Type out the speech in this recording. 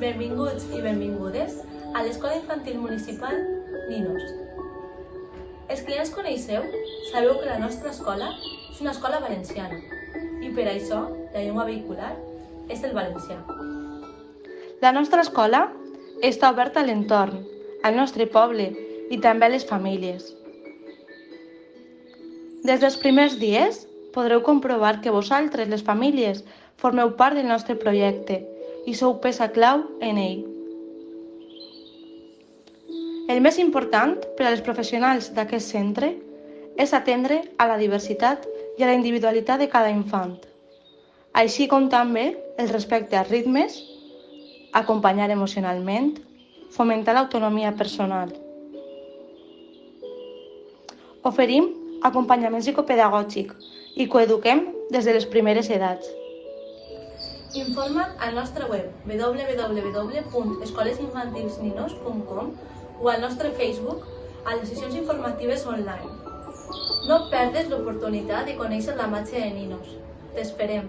Benvinguts i benvingudes a l'Escola Infantil Municipal Ninos. Els que ja ens coneixeu, sabeu que la nostra escola és una escola valenciana i per això la llengua vehicular és el valencià. La nostra escola està oberta a l'entorn, al nostre poble i també a les famílies. Des dels primers dies podreu comprovar que vosaltres, les famílies, formeu part del nostre projecte i sou peça clau en ell. El més important per als professionals d'aquest centre és atendre a la diversitat i a la individualitat de cada infant, així com també el respecte als ritmes, acompanyar emocionalment, fomentar l'autonomia personal. Oferim acompanyament psicopedagògic i coeduquem des de les primeres edats. Informa't al nostre web www.escolesinfantilsninos.com o al nostre Facebook a les sessions informatives online. No et perdis l'oportunitat de conèixer la màgia de Ninos. T'esperem!